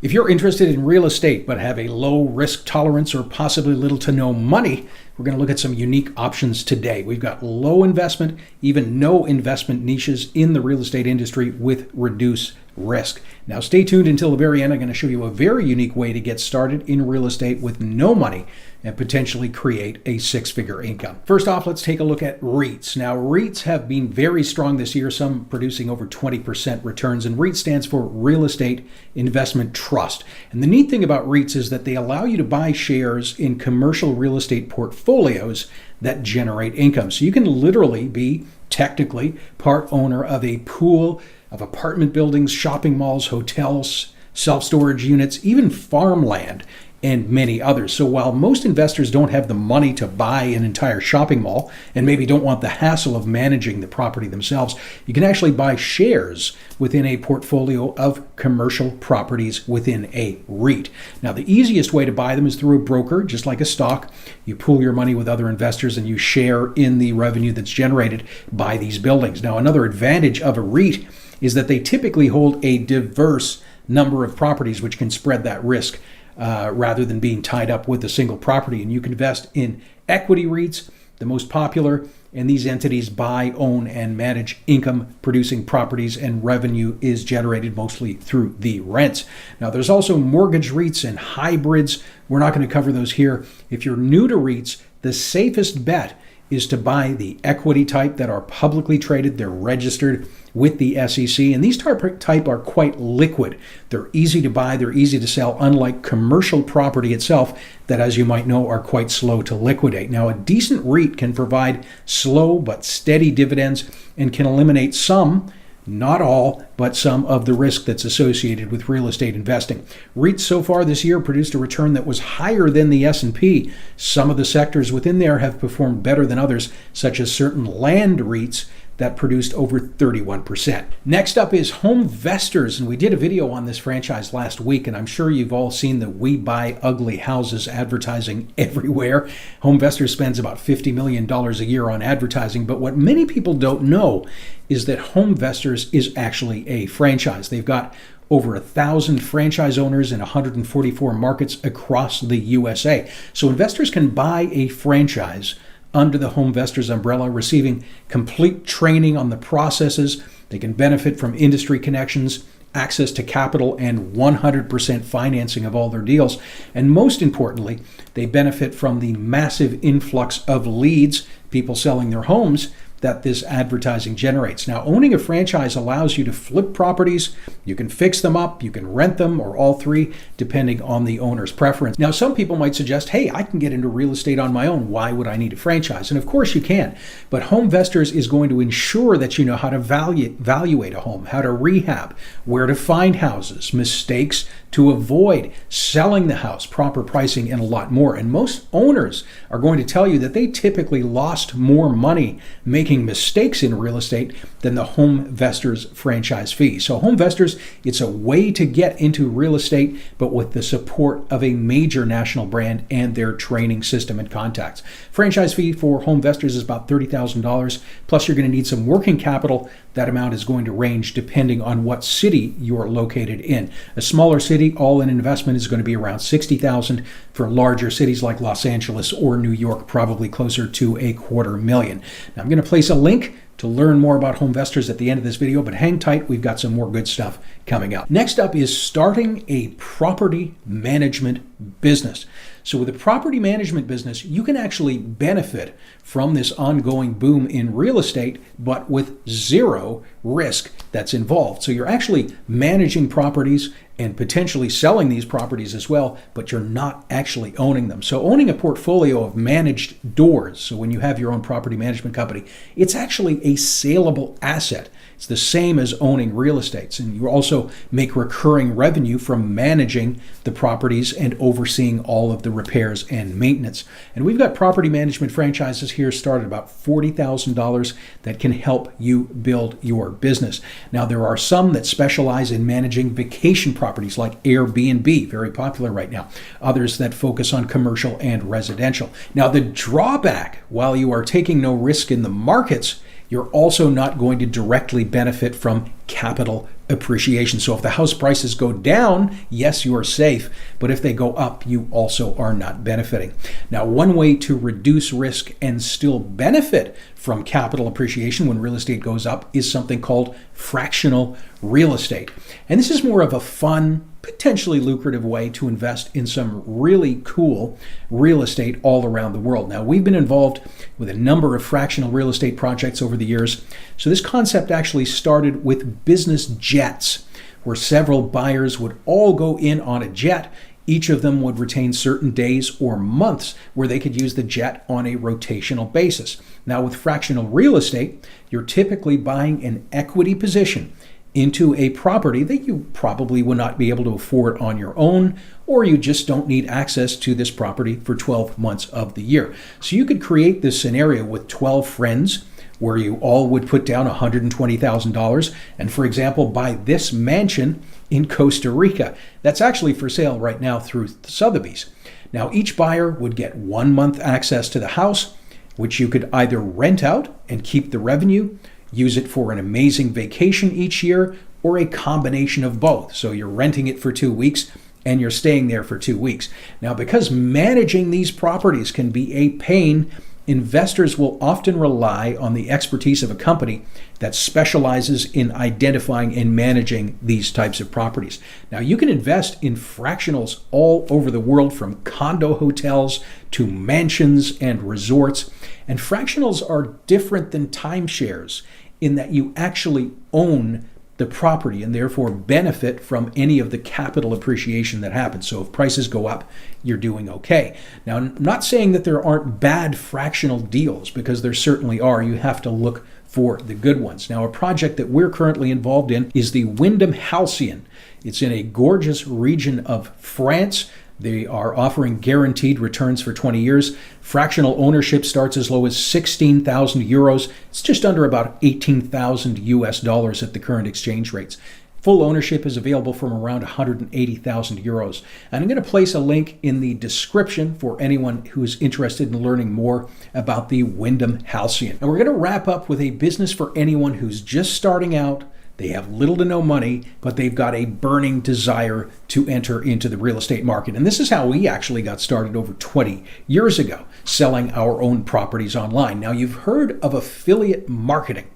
If you're interested in real estate but have a low risk tolerance or possibly little to no money, we're going to look at some unique options today. We've got low investment, even no investment niches in the real estate industry with reduced risk. Now stay tuned until the very end. I'm going to show you a very unique way to get started in real estate with no money and potentially create a six-figure income. First off, let's take a look at REITs. Now, REITs have been very strong this year, some producing over 20% returns, and REIT stands for Real Estate Investment Trust. And the neat thing about REITs is that they allow you to buy shares in commercial real estate portfolios that generate income. So you can literally be technically part owner of a pool of apartment buildings, shopping malls, hotels, self-storage units, even farmland, and many others. So while most investors don't have the money to buy an entire shopping mall and maybe don't want the hassle of managing the property themselves, you can actually buy shares within a portfolio of commercial properties within a REIT. Now, the easiest way to buy them is through a broker, just like a stock. You pool your money with other investors and you share in the revenue that's generated by these buildings. Now, another advantage of a REIT is that they typically hold a diverse number of properties, which can spread that risk rather than being tied up with a single property. And you can invest in equity REITs, the most popular, and these entities buy, own, and manage income-producing properties, and revenue is generated mostly through the rents. Now, there's also mortgage REITs and hybrids. We're not going to cover those here. If you're new to REITs, the safest bet is to buy the equity type that are publicly traded. They're registered with the SEC, and these type are quite liquid. They're easy to buy, they're easy to sell, unlike commercial property itself that, as you might know, are quite slow to liquidate. Now, a decent REIT can provide slow but steady dividends and can eliminate some, not all, but some of the risk that's associated with real estate investing. REITs so far this year produced a return that was higher than the S&P. Some of the sectors within there have performed better than others, such as certain land REITs that produced over 31%. Next up is HOMEVESTORS, and we did a video on this franchise last week, and I'm sure you've all seen the "We Buy Ugly Houses" advertising everywhere. HOMEVESTORS spends about $50 million a year on advertising, but what many people don't know is that HOMEVESTORS is actually a franchise. They've got over 1,000 franchise owners in 144 markets across the USA. So investors can buy a franchise under the HOMEVESTORS umbrella, receiving complete training on the processes. They can benefit from industry connections, access to capital, and 100% financing of all their deals. And most importantly, they benefit from the massive influx of leads, people selling their homes, that this advertising generates. Now, owning a franchise allows you to flip properties. You can fix them up, you can rent them, or all three, depending on the owner's preference. Now, some people might suggest, hey, I can get into real estate on my own. Why would I need a franchise? And of course you can, but HOMEVESTORS is going to ensure that you know how to evaluate a home, how to rehab, where to find houses, mistakes to avoid, selling the house, proper pricing, and a lot more. And most owners are going to tell you that they typically lost more money making mistakes in real estate than the HOMEVESTORS franchise fee. So HOMEVESTORS, it's a way to get into real estate, but with the support of a major national brand and their training system and contacts. Franchise fee for HOMEVESTORS is about $30,000, plus you're going to need some working capital. That amount is going to range depending on what city you're located in. A smaller city, all-in investment is going to be around $60,000. For larger cities like Los Angeles or New York, probably closer to $250,000. Now, I'm going to place a link to learn more about HOMEVESTORS at the end of this video, but hang tight, we've got some more good stuff coming up. Next up is starting a property management business. So with a property management business, you can actually benefit from this ongoing boom in real estate, but with zero risk that's involved. So you're actually managing properties and potentially selling these properties as well, but you're not actually owning them. So owning a portfolio of managed doors, so when you have your own property management company, it's actually a saleable asset. It's the same as owning real estate. And you also make recurring revenue from managing the properties and overseeing all of the repairs and maintenance. And we've got property management franchises here started about $40,000 that can help you build your business. Now, there are some that specialize in managing vacation properties like Airbnb, very popular right now. Others that focus on commercial and residential. Now, the drawback, while you are taking no risk in the markets, you're also not going to directly benefit from capital appreciation. So if the house prices go down, yes, you are safe, but if they go up, you also are not benefiting. Now, one way to reduce risk and still benefit from capital appreciation when real estate goes up is something called fractional real estate. And this is more of a fun, potentially lucrative way to invest in some really cool real estate all around the world. Now, we've been involved with a number of fractional real estate projects over the years. So this concept actually started with business jets, where several buyers would all go in on a jet. Each of them would retain certain days or months where they could use the jet on a rotational basis. Now, with fractional real estate, you're typically buying an equity position into a property that you probably would not be able to afford on your own, or you just don't need access to this property for 12 months of the year. So you could create this scenario with 12 friends where you all would put down $120,000 and, for example, buy this mansion in Costa Rica. That's actually for sale right now through Sotheby's. Now, each buyer would get 1 month access to the house, which you could either rent out and keep the revenue, use it for an amazing vacation each year, or a combination of both. So you're renting it for 2 weeks and you're staying there for 2 weeks. Now, because managing these properties can be a pain, investors will often rely on the expertise of a company that specializes in identifying and managing these types of properties. Now, you can invest in fractionals all over the world, from condo hotels to mansions and resorts. And fractionals are different than timeshares in that you actually own the property and therefore benefit from any of the capital appreciation that happens. So if prices go up, you're doing okay. Now, I'm not saying that there aren't bad fractional deals, because there certainly are. You have to look for the good ones. Now, a project that we're currently involved in is the Wyndham Halcyon. It's in a gorgeous region of France. They are offering guaranteed returns for 20 years. Fractional ownership starts as low as 16,000 euros. It's just under about 18,000 US dollars at the current exchange rates. Full ownership is available from around 180,000 euros. And I'm going to place a link in the description for anyone who is interested in learning more about the Wyndham Halcyon. And we're going to wrap up with a business for anyone who's just starting out. They have little to no money, but they've got a burning desire to enter into the real estate market. And this is how we actually got started over 20 years ago, selling our own properties online. Now, you've heard of affiliate marketing.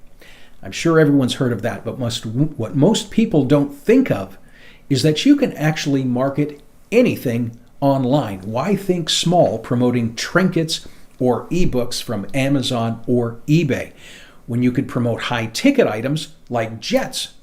I'm sure everyone's heard of that, but what most people don't think of is that you can actually market anything online. Why think small, promoting trinkets or ebooks from Amazon or eBay, when you could promote high-ticket items like jets,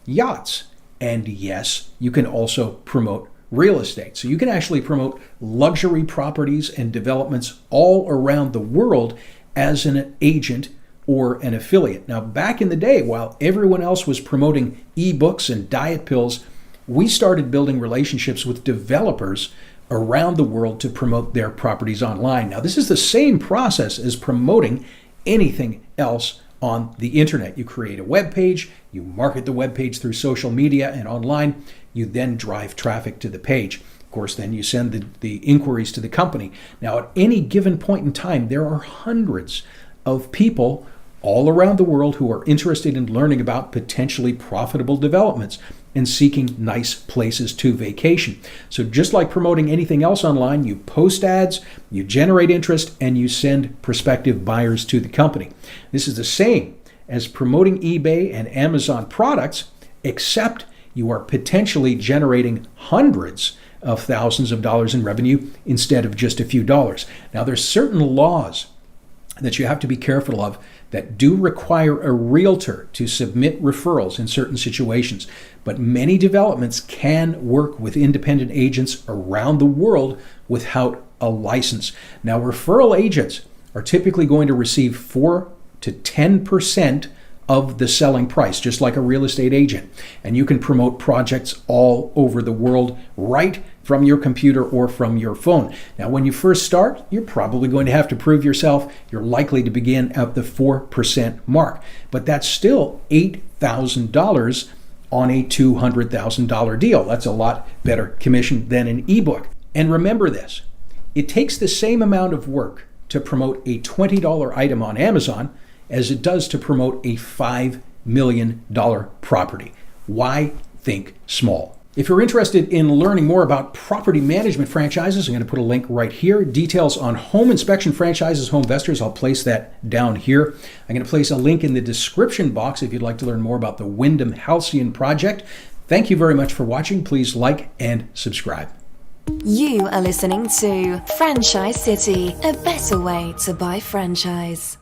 yachts, and yes, you can also promote real estate. So you can actually promote luxury properties and developments all around the world as an agent or an affiliate. Now, back in the day, while everyone else was promoting ebooks and diet pills, we started building relationships with developers around the world to promote their properties online. Now, this is the same process as promoting anything else on the internet. You create a web page, you market the web page through social media and online, you then drive traffic to the page. Of course, then you send the inquiries to the company. Now, at any given point in time, there are hundreds of people all around the world who are interested in learning about potentially profitable developments and seeking nice places to vacation. So just like promoting anything else online, you post ads, you generate interest, and you send prospective buyers to the company. This is the same as promoting eBay and Amazon products, except you are potentially generating hundreds of thousands of dollars in revenue instead of just a few dollars. Now, there's certain laws that you have to be careful of that do require a realtor to submit referrals in certain situations. But many developments can work with independent agents around the world without a license. Now, referral agents are typically going to receive 4 to 10% of the selling price, just like a real estate agent. And you can promote projects all over the world right from your computer or from your phone. Now, when you first start, you're probably going to have to prove yourself. You're likely to begin at the 4% mark, but that's still $8,000 on a $200,000 deal. That's a lot better commission than an ebook. And remember this, it takes the same amount of work to promote a $20 item on Amazon as it does to promote a $5 million property. Why think small? If you're interested in learning more about property management franchises, I'm going to put a link right here. Details on home inspection franchises, HOMEVESTORS, I'll place that down here. I'm going to place a link in the description box if you'd like to learn more about the Wyndham Halcyon project. Thank you very much for watching. Please like and subscribe. You are listening to Franchise City, a better way to buy franchise.